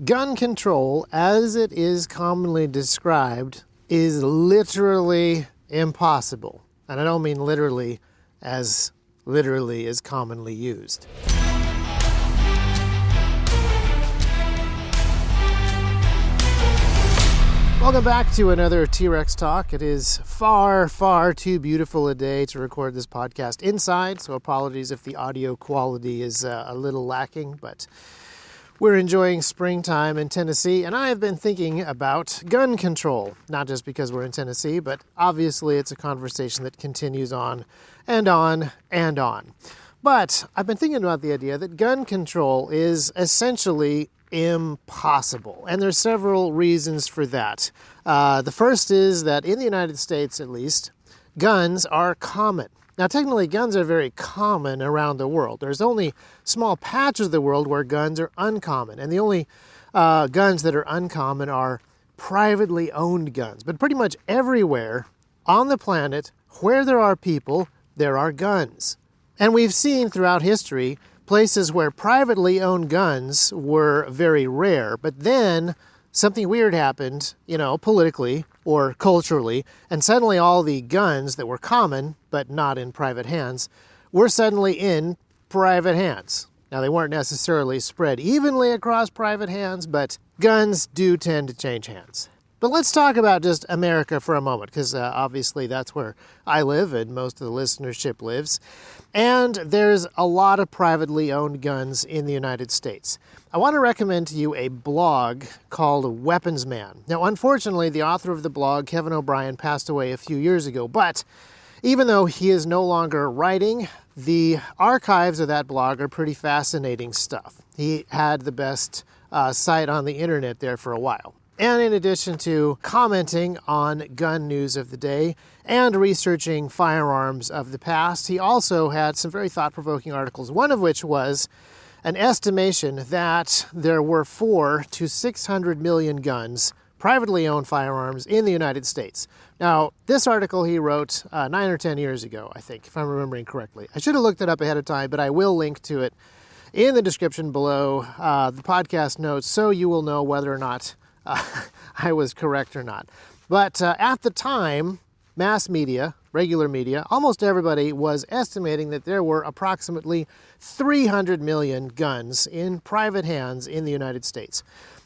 Gun control, as it is commonly described, is literally impossible. And I don't mean literally as commonly used. Welcome back to another T-Rex Talk. It is far, far too beautiful a day to record this podcast inside, so apologies if the audio quality is a little lacking, but we're enjoying springtime in Tennessee, and I have been thinking about gun control, not just because we're in Tennessee, but obviously it's a conversation that continues on and on and on. But I've been thinking about the idea that gun control is essentially impossible, and there's several reasons for that. The first is that in the United States, at least, guns are common. Now, technically, guns are very common around the world. There's only small patches of the world where guns are uncommon, and the only guns that are uncommon are privately owned guns. But pretty much everywhere on the planet where there are people, there are guns. And we've seen throughout history places where privately owned guns were very rare, but then something weird happened, politically or culturally, and suddenly all the guns that were common, but not in private hands, were suddenly in private hands. Now, they weren't necessarily spread evenly across private hands, but guns do tend to change hands. But let's talk about just America for a moment, because obviously that's where I live and most of the listenership lives. And there's a lot of privately owned guns in the United States. I want to recommend to you a blog called Weapons Man. Now, unfortunately, the author of the blog, Kevin O'Brien, passed away a few years ago, but even though he is no longer writing, the archives of that blog are pretty fascinating stuff. He had the best site on the internet there for a while. And in addition to commenting on gun news of the day and researching firearms of the past, he also had some very thought-provoking articles, one of which was an estimation that there were 400 to 600 million guns, privately owned firearms, in the United States. Now, this article he wrote 9 or 10 years ago, I think, if I'm remembering correctly. I should have looked it up ahead of time, but I will link to it in the description below the podcast notes so you will know whether or not I was correct or not. But at the time, mass media, regular media, almost everybody was estimating that there were approximately 300 million guns in private hands in the United States.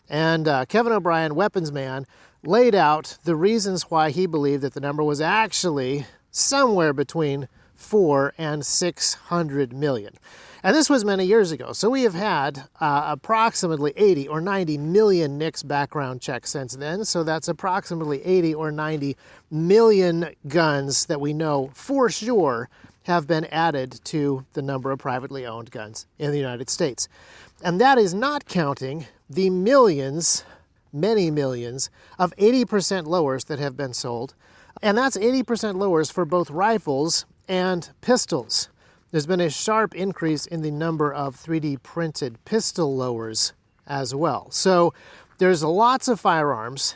And Kevin O'Brien, Weapons Man, laid out the reasons why he believed that the number was actually somewhere between 400 and 600 million. And this was many years ago. So we have had approximately 80 or 90 million NICS background checks since then. So that's approximately 80 or 90 million guns that we know for sure have been added to the number of privately owned guns in the United States. And that is not counting the millions, many millions, of 80% lowers that have been sold. And that's 80% lowers for both rifles and pistols. There's been a sharp increase in the number of 3D printed pistol lowers as well. So there's lots of firearms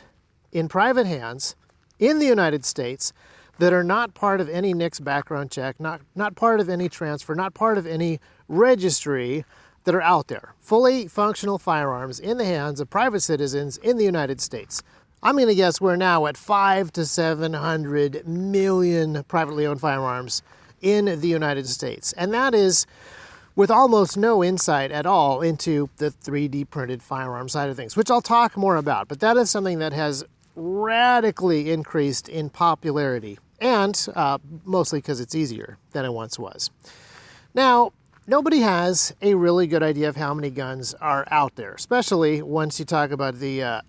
in private hands in the United States that are not part of any NICS background check, not part of any transfer, not part of any registry that are out there. Fully functional firearms in the hands of private citizens in the United States. I'm going to guess we're now at 500 to 700 million privately owned firearms in the United States. And that is with almost no insight at all into the 3D printed firearm side of things, which I'll talk more about. But that is something that has radically increased in popularity, and mostly because it's easier than it once was. Now, nobody has a really good idea of how many guns are out there, especially once you talk about the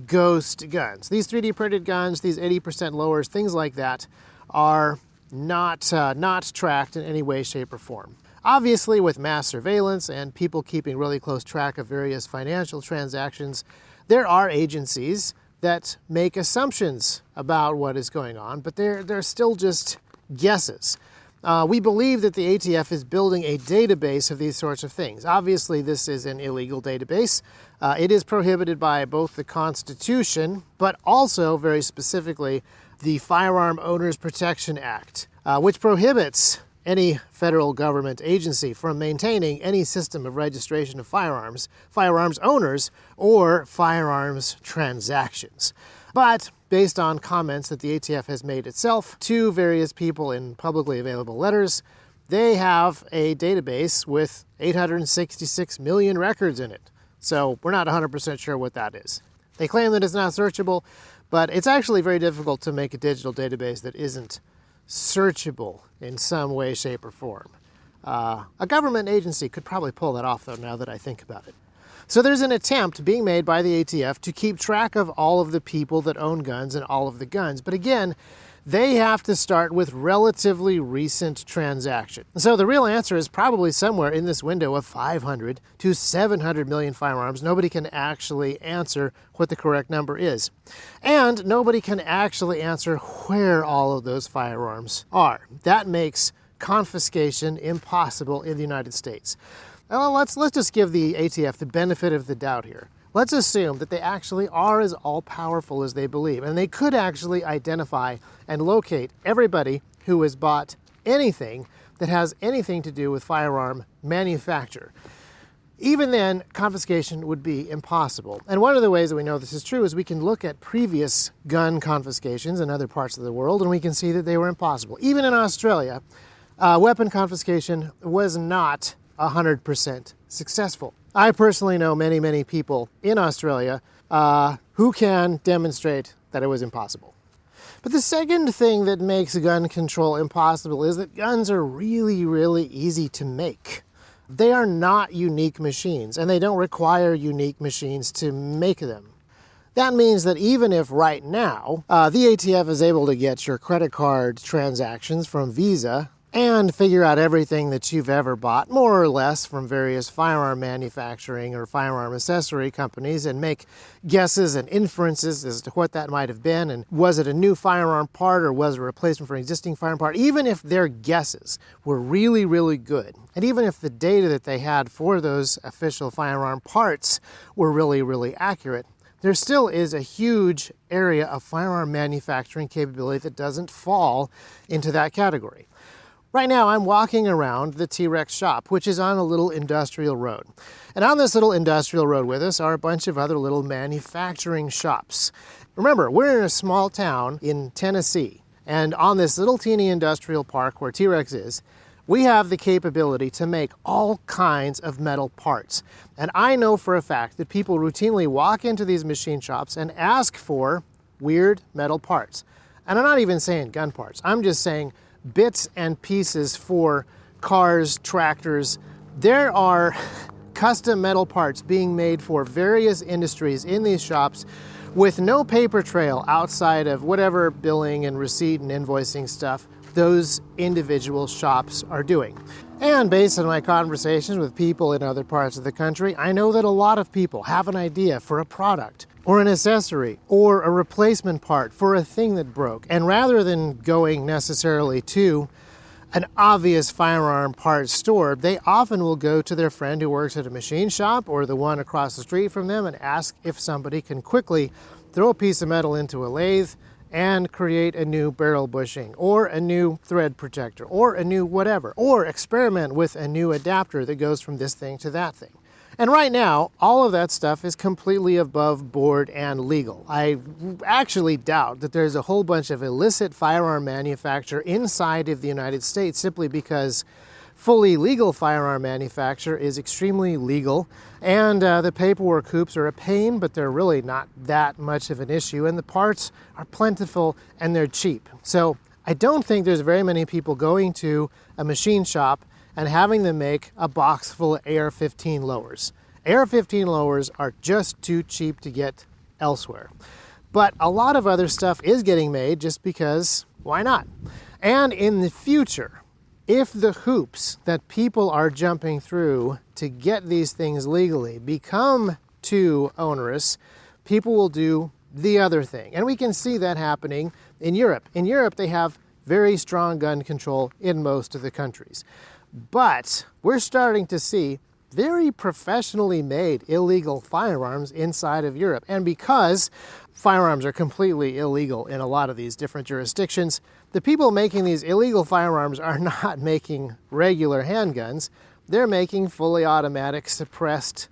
ghost guns. These 3D printed guns, these 80% lowers, things like that, are not tracked in any way, shape, or form. Obviously, with mass surveillance and people keeping really close track of various financial transactions, there are agencies that make assumptions about what is going on, but they're still just guesses. We believe that the ATF is building a database of these sorts of things. Obviously, this is an illegal database. It is prohibited by both the Constitution, but also, very specifically, the Firearm Owners Protection Act, which prohibits any federal government agency from maintaining any system of registration of firearms, firearms owners, or firearms transactions. But based on comments that the ATF has made itself to various people in publicly available letters, they have a database with 866 million records in it. So we're not 100% sure what that is. They claim that it's not searchable, but it's actually very difficult to make a digital database that isn't searchable in some way, shape, or form. A government agency could probably pull that off, though, now that I think about it. So there's an attempt being made by the ATF to keep track of all of the people that own guns and all of the guns. But again, they have to start with relatively recent transactions. So the real answer is probably somewhere in this window of 500 to 700 million firearms. Nobody can actually answer what the correct number is. And nobody can actually answer where all of those firearms are. That makes confiscation impossible in the United States. Well, let's just give the ATF the benefit of the doubt here. Let's assume that they actually are as all-powerful as they believe, and they could actually identify and locate everybody who has bought anything that has anything to do with firearm manufacture. Even then, confiscation would be impossible. And one of the ways that we know this is true is we can look at previous gun confiscations in other parts of the world, and we can see that they were impossible. Even in Australia, weapon confiscation was not 100% successful. I personally know many, many people in Australia who can demonstrate that it was impossible. But the second thing that makes gun control impossible is that guns are really, really easy to make. They are not unique machines, and they don't require unique machines to make them. That means that even if right now the ATF is able to get your credit card transactions from Visa and figure out everything that you've ever bought, more or less, from various firearm manufacturing or firearm accessory companies, and make guesses and inferences as to what that might have been, and was it a new firearm part or was it a replacement for an existing firearm part. Even if their guesses were really, really good, and even if the data that they had for those official firearm parts were really, really accurate, there still is a huge area of firearm manufacturing capability that doesn't fall into that category. Right now, I'm walking around the T-Rex shop, which is on a little industrial road. And on this little industrial road with us are a bunch of other little manufacturing shops. Remember, we're in a small town in Tennessee, and on this little teeny industrial park where T-Rex is, we have the capability to make all kinds of metal parts. And I know for a fact that people routinely walk into these machine shops and ask for weird metal parts. And I'm not even saying gun parts. I'm just saying bits and pieces for cars, tractors. There are custom metal parts being made for various industries in these shops with no paper trail outside of whatever billing and receipt and invoicing stuff those individual shops are doing. And based on my conversations with people in other parts of the country, I know that a lot of people have an idea for a product or an accessory or a replacement part for a thing that broke. And rather than going necessarily to an obvious firearm parts store, they often will go to their friend who works at a machine shop or the one across the street from them and ask if somebody can quickly throw a piece of metal into a lathe and create a new barrel bushing or a new thread protector or a new whatever, or experiment with a new adapter that goes from this thing to that thing. And right now, all of that stuff is completely above board and legal. I actually doubt that there's a whole bunch of illicit firearm manufacture inside of the United States simply because fully legal firearm manufacture is extremely legal, and the paperwork hoops are a pain, but they're really not that much of an issue, and the parts are plentiful and they're cheap. So I don't think there's very many people going to a machine shop and having them make a box full of AR-15 lowers. AR-15 lowers are just too cheap to get elsewhere. But a lot of other stuff is getting made just because, why not? And in the future, if the hoops that people are jumping through to get these things legally become too onerous, people will do the other thing. And we can see that happening in Europe. In Europe, they have very strong gun control in most of the countries. But we're starting to see very professionally made illegal firearms inside of Europe. And because firearms are completely illegal in a lot of these different jurisdictions, the people making these illegal firearms are not making regular handguns. They're making fully automatic suppressed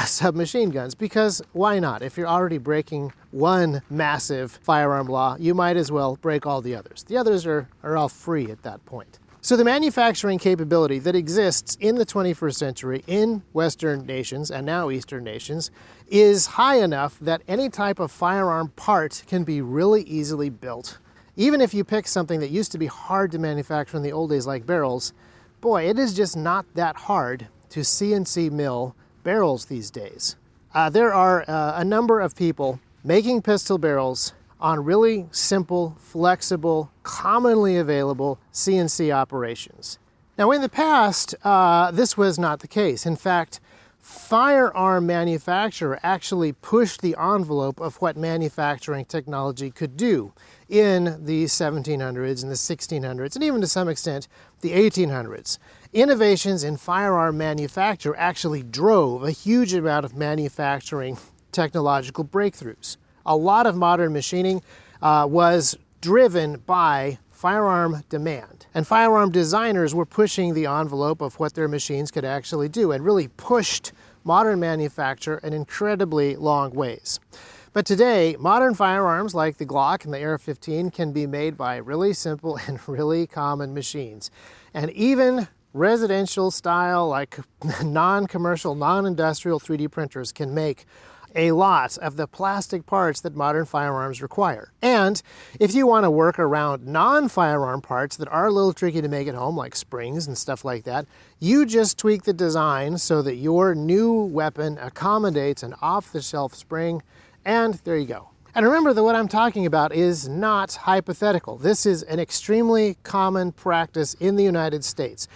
submachine guns, because why not? If you're already breaking one massive firearm law, you might as well break all the others. The others are all free at that point. So the manufacturing capability that exists in the 21st century in Western nations and now Eastern nations is high enough that any type of firearm part can be really easily built. Even if you pick something that used to be hard to manufacture in the old days like barrels, boy, it is just not that hard to CNC mill barrels these days. There are a number of people making pistol barrels on really simple, flexible, commonly available CNC operations. Now, in the past, this was not the case. In fact, firearm manufacturer actually pushed the envelope of what manufacturing technology could do in the 1700s and the 1600s, and even to some extent the 1800s. Innovations in firearm manufacture actually drove a huge amount of manufacturing technological breakthroughs. A lot of modern machining was driven by firearm demand. And firearm designers were pushing the envelope of what their machines could actually do and really pushed modern manufacture in incredibly long ways. But today, modern firearms like the Glock and the AR-15 can be made by really simple and really common machines. And even residential style, like non-commercial, non-industrial 3D printers can make a lot of the plastic parts that modern firearms require. And if you want to work around non-firearm parts that are a little tricky to make at home, like springs and stuff like that, you just tweak the design so that your new weapon accommodates an off-the-shelf spring, and there you go. And remember that what I'm talking about is not hypothetical. This is an extremely common practice in the United States.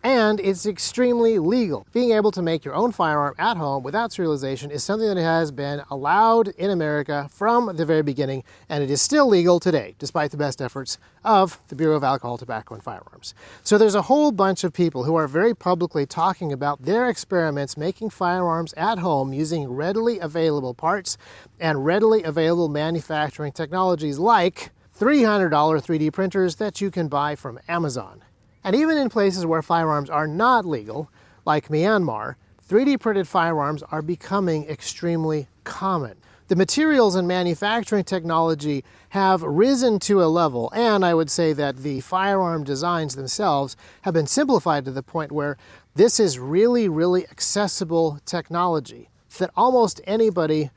And it's extremely legal. Being able to make your own firearm at home without serialization is something that has been allowed in America from the very beginning, and it is still legal today, despite the best efforts of the Bureau of Alcohol, Tobacco, and Firearms. So there's a whole bunch of people who are very publicly talking about their experiments making firearms at home using readily available parts and readily available manufacturing technologies like $300 3D printers that you can buy from Amazon. And even in places where firearms are not legal, like Myanmar, 3D printed firearms are becoming extremely common. The materials and manufacturing technology have risen to a level, and I would say that the firearm designs themselves have been simplified to the point where this is really, really accessible technology that almost anybody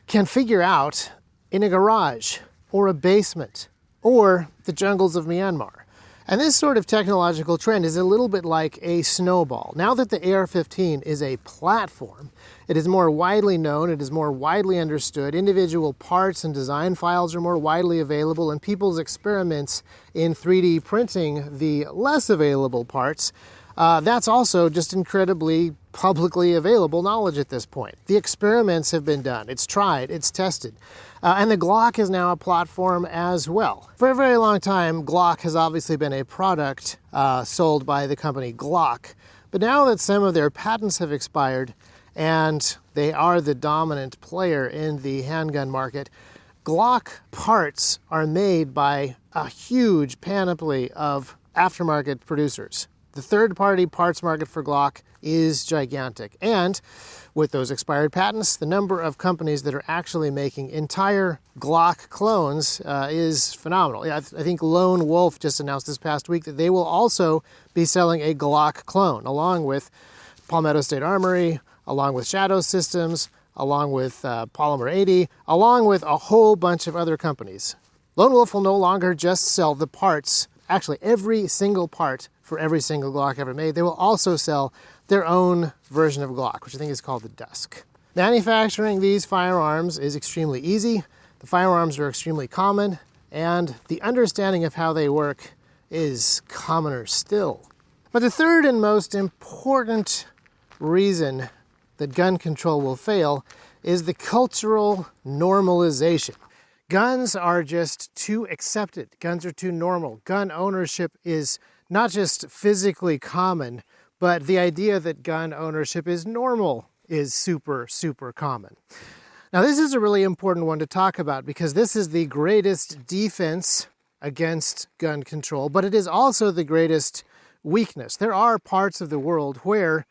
can figure out in a garage or a basement or the jungles of Myanmar. And this sort of technological trend is a little bit like a snowball. Now that the AR-15 is a platform, it is more widely known, it is more widely understood, individual parts and design files are more widely available, and people's experiments in 3D printing the less available parts, that's also just incredibly publicly available knowledge at this point. The experiments have been done, it's tried, it's tested. And the Glock is now a platform as well. For a very long time, Glock has obviously been a product sold by the company Glock. But now that some of their patents have expired and they are the dominant player in the handgun market, Glock parts are made by a huge panoply of aftermarket producers. The third-party parts market for Glock is gigantic. And with those expired patents, the number of companies that are actually making entire Glock clones is phenomenal. I think Lone Wolf just announced this past week that they will also be selling a Glock clone, along with Palmetto State Armory, along with Shadow Systems, along with Polymer 80, along with a whole bunch of other companies. Lone Wolf will no longer just sell the parts, actually every single part for every single Glock ever made. They will also sell their own version of Glock, which I think is called the Dusk. Manufacturing these firearms is extremely easy. The firearms are extremely common, and the understanding of how they work is commoner still. But the third and most important reason that gun control will fail is the cultural normalization. Guns are just too accepted. Guns are too normal. Gun ownership is not just physically common, but the idea that gun ownership is normal is super, super common. Now, this is a really important one to talk about because this is the greatest defense against gun control, but it is also the greatest weakness. There are parts of the world where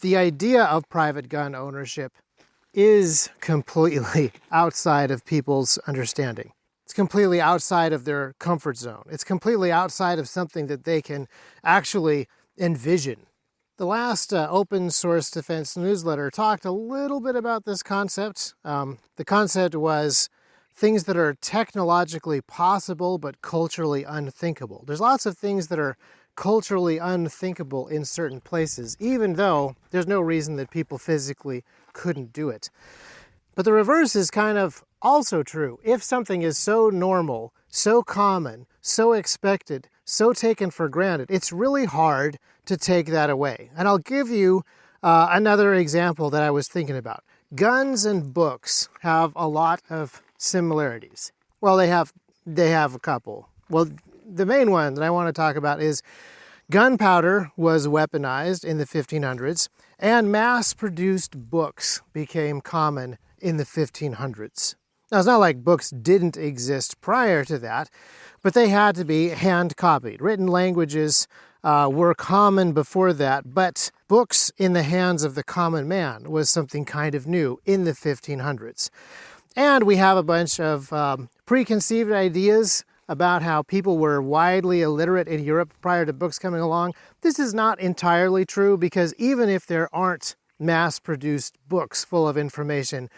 the idea of private gun ownership is completely outside of people's understanding. It's completely outside of their comfort zone. It's completely outside of something that they can actually envision. The last open source defense newsletter talked a little bit about this concept. The concept was things that are technologically possible but culturally unthinkable. There's lots of things that are culturally unthinkable in certain places, even though there's no reason that people physically couldn't do it. But the reverse is kind of also true. If something is so normal, so common, so expected, so taken for granted, it's really hard to take that away. And I'll give you another example that I was thinking about. Guns and books have a lot of similarities. Well, they have a couple. Well, the main one that I want to talk about is gunpowder was weaponized in the 1500s, and mass-produced books became common in the 1500s. Now, it's not like books didn't exist prior to that, but they had to be hand-copied. Written languages were common before that, but books in the hands of the common man was something kind of new in the 1500s. And we have a bunch of preconceived ideas about how people were widely illiterate in Europe prior to books coming along. This is not entirely true because even if there aren't mass-produced books full of information,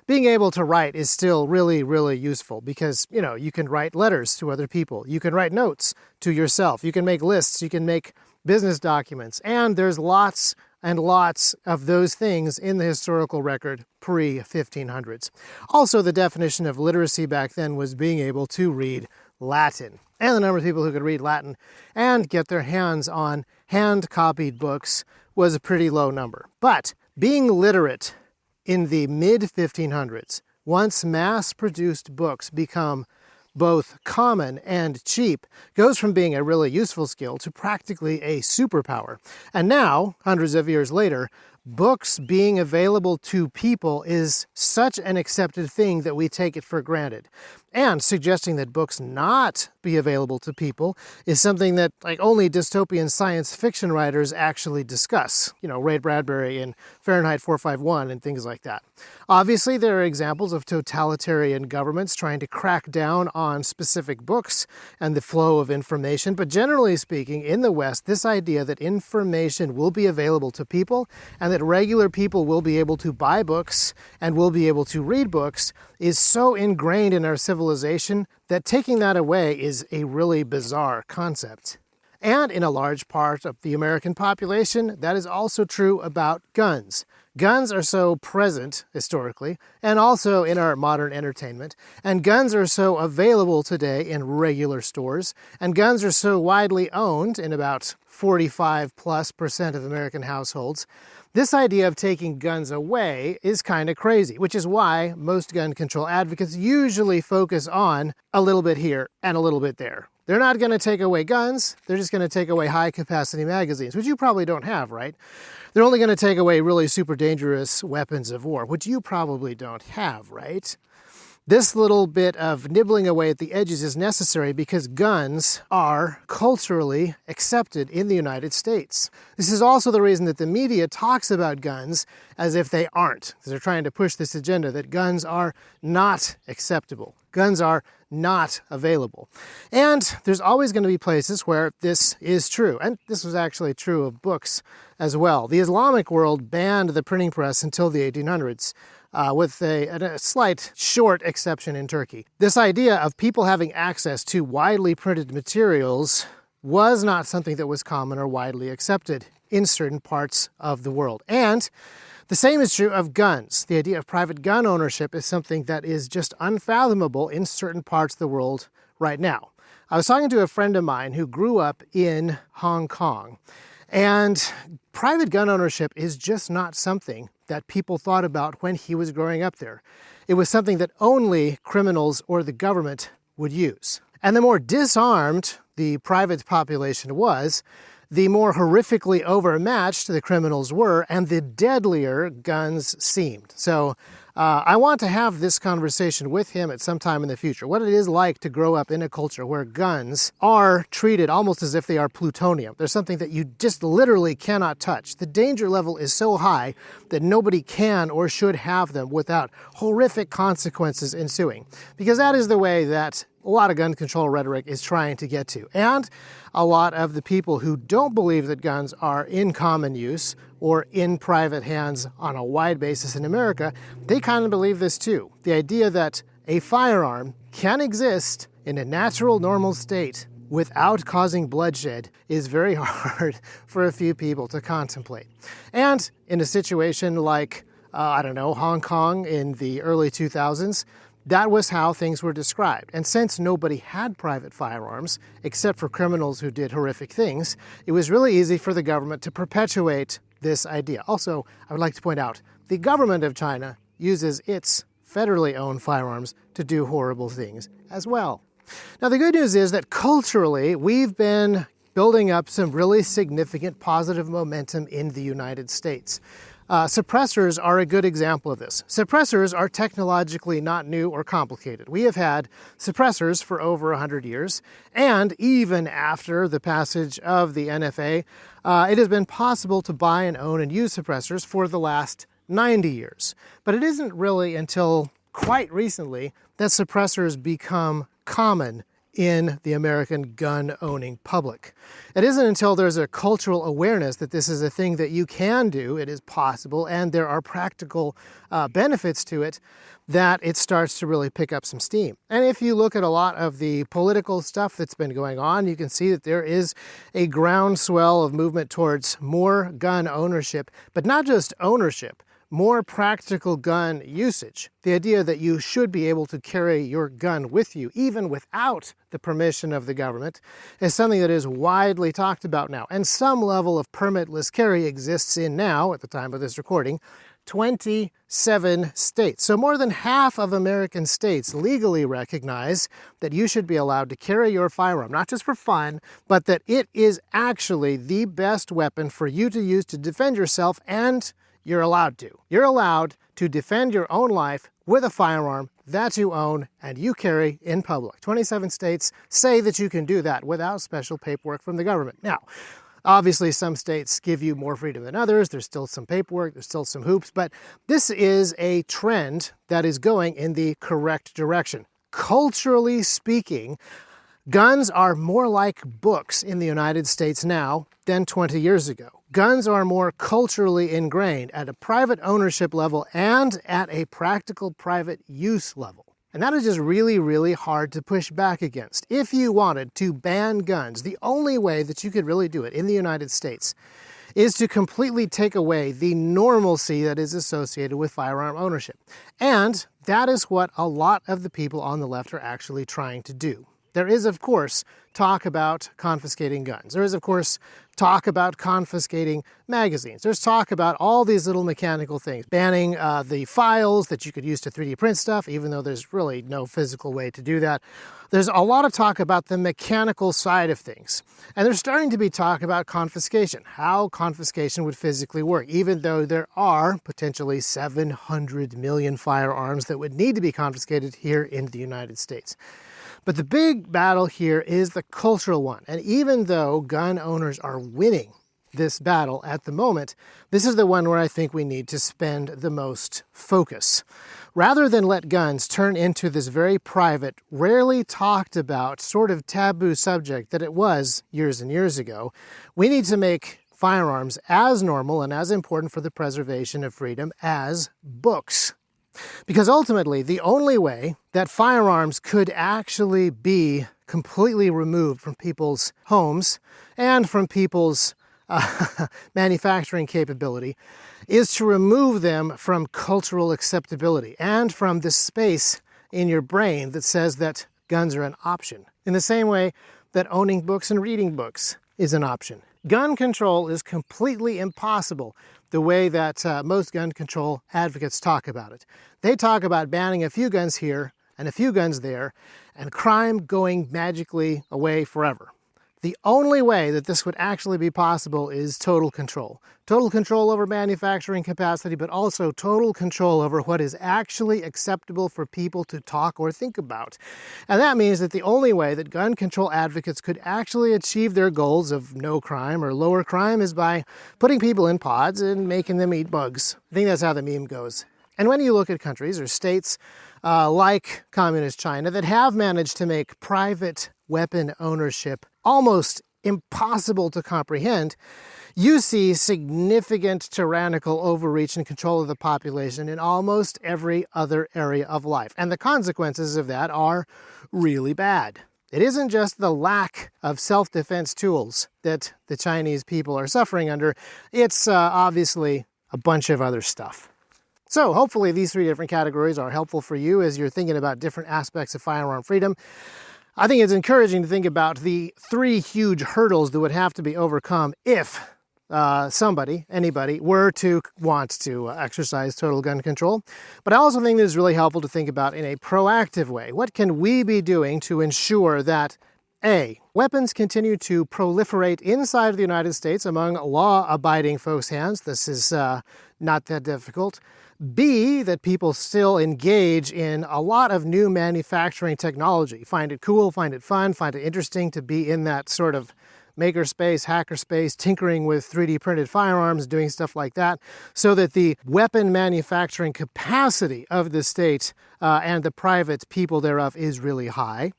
being able to write is still really, really useful because, you can write letters to other people. You can write notes to yourself. You can make lists. You can make business documents. And there's lots and lots of those things in the historical record pre-1500s. Also, the definition of literacy back then was being able to read Latin. And the number of people who could read Latin and get their hands on hand-copied books was a pretty low number. But being literate in the mid-1500s, once mass-produced books become both common and cheap, goes from being a really useful skill to practically a superpower. And now, hundreds of years later, books being available to people is such an accepted thing that we take it for granted. And suggesting that books not be available to people is something that only dystopian science fiction writers actually discuss. Ray Bradbury in Fahrenheit 451 and things like that. Obviously, there are examples of totalitarian governments trying to crack down on specific books and the flow of information. But generally speaking, in the West, this idea that information will be available to people and that regular people will be able to buy books and will be able to read books is so ingrained in our civilization that taking that away is a really bizarre concept. And in a large part of the American population, that is also true about guns. Guns are so present historically and also in our modern entertainment, and guns are so available today in regular stores, and guns are so widely owned in about 45+% of American households. This idea of taking guns away is kind of crazy, which is why most gun control advocates usually focus on a little bit here and a little bit there. They're not going to take away guns, they're just going to take away high-capacity magazines, which you probably don't have, right? They're only going to take away really super dangerous weapons of war, which you probably don't have, right? This little bit of nibbling away at the edges is necessary because guns are culturally accepted in the United States. This is also the reason that the media talks about guns as if they aren't. They're trying to push this agenda that guns are not acceptable. Guns are not available. And there's always going to be places where this is true. And this was actually true of books as well. The Islamic world banned the printing press until the 1800s. With a slight short exception in Turkey. This idea of people having access to widely printed materials was not something that was common or widely accepted in certain parts of the world. And the same is true of guns. The idea of private gun ownership is something that is just unfathomable in certain parts of the world right now. I was talking to a friend of mine who grew up in Hong Kong, and private gun ownership is just not something that people thought about when he was growing up there. It was something that only criminals or the government would use. And the more disarmed the private population was, the more horrifically overmatched the criminals were and the deadlier guns seemed. So I want to have this conversation with him at some time in the future. What it is like to grow up in a culture where guns are treated almost as if they are plutonium. They're something that you just literally cannot touch. The danger level is so high that nobody can or should have them without horrific consequences ensuing. Because that is the way that a lot of gun control rhetoric is trying to get to. And a lot of the people who don't believe that guns are in common use or in private hands on a wide basis in America, they kind of believe this too. The idea that a firearm can exist in a natural, normal state without causing bloodshed is very hard for a few people to contemplate. And in a situation like, Hong Kong in the early 2000s, that was how things were described. And since nobody had private firearms, except for criminals who did horrific things, it was really easy for the government to perpetuate this idea. Also, I would like to point out, the government of China uses its federally owned firearms to do horrible things as well. Now, the good news is that culturally, we've been building up some really significant positive momentum in the United States. Suppressors are a good example of this. Suppressors are technologically not new or complicated. We have had suppressors for over 100 years, and even after the passage of the NFA, it has been possible to buy and own and use suppressors for the last 90 years. But it isn't really until quite recently that suppressors become common in the American gun-owning public. It isn't until there's a cultural awareness that this is a thing that you can do, it is possible, and there are practical benefits to it, that it starts to really pick up some steam. And if you look at a lot of the political stuff that's been going on, you can see that there is a groundswell of movement towards more gun ownership, but not just ownership, more practical gun usage. The idea that you should be able to carry your gun with you, even without the permission of the government, is something that is widely talked about now. And some level of permitless carry exists in now, at the time of this recording, 27 states. So more than half of American states legally recognize that you should be allowed to carry your firearm, not just for fun, but that it is actually the best weapon for you to use to defend yourself, and you're allowed to. You're allowed to defend your own life with a firearm that you own and you carry in public. 27 states say that you can do that without special paperwork from the government. Now, obviously, some states give you more freedom than others. There's still some paperwork, there's still some hoops, but this is a trend that is going in the correct direction. Culturally speaking, guns are more like books in the United States now than 20 years ago. Guns are more culturally ingrained at a private ownership level and at a practical private use level. And that is just really, really hard to push back against. If you wanted to ban guns, the only way that you could really do it in the United States is to completely take away the normalcy that is associated with firearm ownership. And that is what a lot of the people on the left are actually trying to do. There is, of course, talk about confiscating guns. There is, of course, talk about confiscating magazines. There's talk about all these little mechanical things. Banning the files that you could use to 3D print stuff, even though there's really no physical way to do that. There's a lot of talk about the mechanical side of things. And there's starting to be talk about confiscation, how confiscation would physically work, even though there are potentially 700 million firearms that would need to be confiscated here in the United States. But the big battle here is the cultural one. And even though gun owners are winning this battle at the moment, this is the one where I think we need to spend the most focus. Rather than let guns turn into this very private, rarely talked about, sort of taboo subject that it was years and years ago, we need to make firearms as normal and as important for the preservation of freedom as books. Because ultimately, the only way that firearms could actually be completely removed from people's homes and from people's manufacturing capability is to remove them from cultural acceptability and from the space in your brain that says that guns are an option. In the same way that owning books and reading books is an option. Gun control is completely impossible the way that most gun control advocates talk about it. They talk about banning a few guns here and a few guns there, and crime going magically away forever. The only way that this would actually be possible is total control. Total control over manufacturing capacity, but also total control over what is actually acceptable for people to talk or think about. And that means that the only way that gun control advocates could actually achieve their goals of no crime or lower crime is by putting people in pods and making them eat bugs. I think that's how the meme goes. And when you look at countries or states like Communist China that have managed to make private weapon ownership almost impossible to comprehend, you see significant tyrannical overreach and control of the population in almost every other area of life. And the consequences of that are really bad. It isn't just the lack of self-defense tools that the Chinese people are suffering under. It's obviously a bunch of other stuff. So hopefully these three different categories are helpful for you as you're thinking about different aspects of firearm freedom. I think it's encouraging to think about the three huge hurdles that would have to be overcome if anybody, were to want to exercise total gun control. But I also think it's really helpful to think about in a proactive way. What can we be doing to ensure that A, weapons continue to proliferate inside of the United States among law-abiding folks' hands? This is not that difficult. B, that people still engage in a lot of new manufacturing technology. Find it cool, find it fun, find it interesting to be in that sort of maker space, hacker space, tinkering with 3D printed firearms, doing stuff like that, so that the weapon manufacturing capacity of the state and the private people thereof is really high.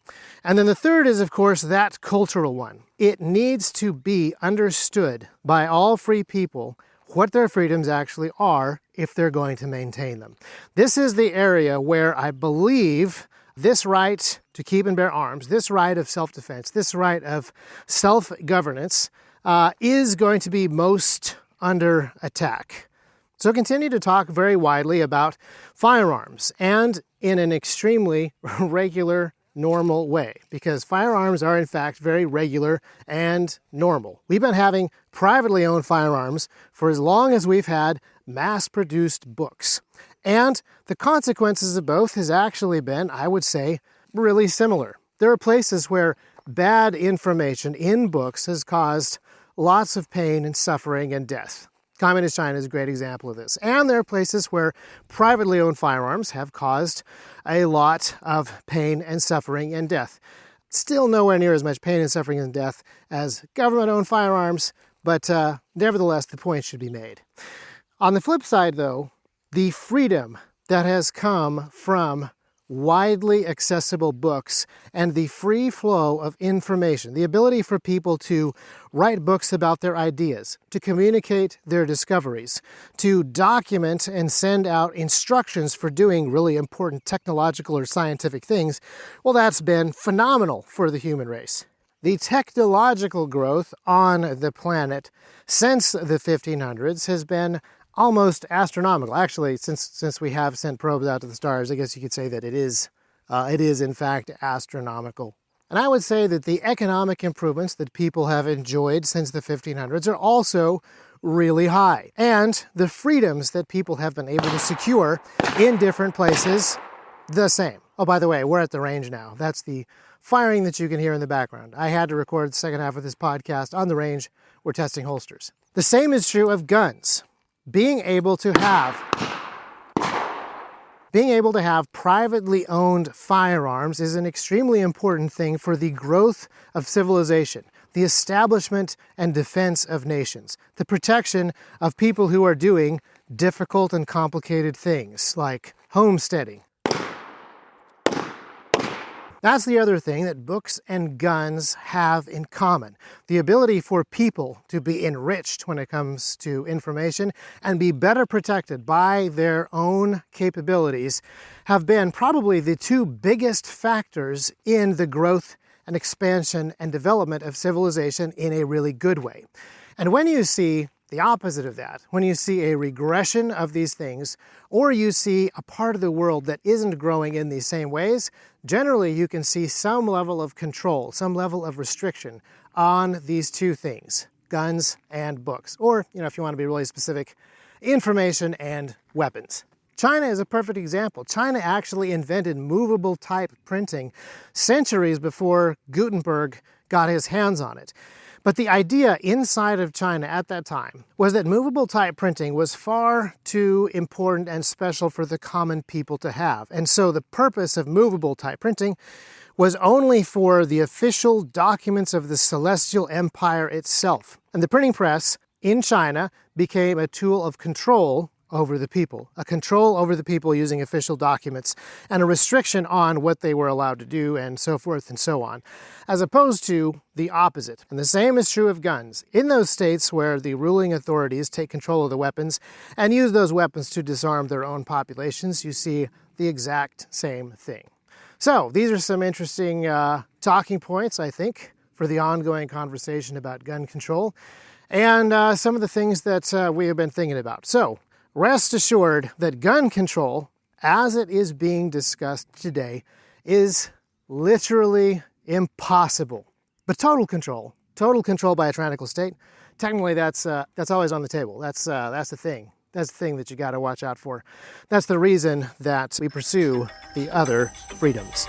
And then the third is, of course, that cultural one. It needs to be understood by all free people what their freedoms actually are if they're going to maintain them. This is the area where I believe this right to keep and bear arms, this right of self-defense, this right of self-governance is going to be most under attack. So continue to talk very widely about firearms and in an extremely regular, normal way, because firearms are in fact very regular and normal. We've been having privately owned firearms for as long as we've had mass-produced books. And the consequences of both has actually been, I would say, really similar. There are places where bad information in books has caused lots of pain and suffering and death. Communist China is a great example of this. And there are places where privately owned firearms have caused a lot of pain and suffering and death. Still nowhere near as much pain and suffering and death as government-owned firearms, but nevertheless, the point should be made. On the flip side, though, the freedom that has come from widely accessible books and the free flow of information, the ability for people to write books about their ideas, to communicate their discoveries, to document and send out instructions for doing really important technological or scientific things, well, that's been phenomenal for the human race. The technological growth on the planet since the 1500s has been almost astronomical. Actually, since we have sent probes out to the stars, I guess you could say that it is in fact astronomical. And I would say that the economic improvements that people have enjoyed since the 1500s are also really high. And the freedoms that people have been able to secure in different places, the same. Oh, by the way, we're at the range now. That's the firing that you can hear in the background. I had to record the second half of this podcast on the range. We're testing holsters. The same is true of guns. Being able to have privately owned firearms is an extremely important thing for the growth of civilization, the establishment and defense of nations, the protection of people who are doing difficult and complicated things like homesteading. That's the other thing that books and guns have in common. The ability for people to be enriched when it comes to information and be better protected by their own capabilities have been probably the two biggest factors in the growth and expansion and development of civilization in a really good way. And when you see the opposite of that, when you see a regression of these things, or you see a part of the world that isn't growing in these same ways, generally you can see some level of control, some level of restriction on these two things, guns and books. Or, if you want to be really specific, information and weapons. China is a perfect example. China actually invented movable type printing centuries before Gutenberg got his hands on it. But the idea inside of China at that time was that movable type printing was far too important and special for the common people to have. And so the purpose of movable type printing was only for the official documents of the Celestial Empire itself. And the printing press in China became a tool of control over the people, a control over the people using official documents, and a restriction on what they were allowed to do, and so forth and so on, as opposed to the opposite. And the same is true of guns. In those states where the ruling authorities take control of the weapons and use those weapons to disarm their own populations, you see the exact same thing. So these are some interesting talking points, I think, for the ongoing conversation about gun control, and some of the things that we have been thinking about. So rest assured that gun control, as it is being discussed today, is literally impossible. But total control by a tyrannical state, technically that's always on the table. That's the thing. That's the thing that you got to watch out for. That's the reason that we pursue the other freedoms.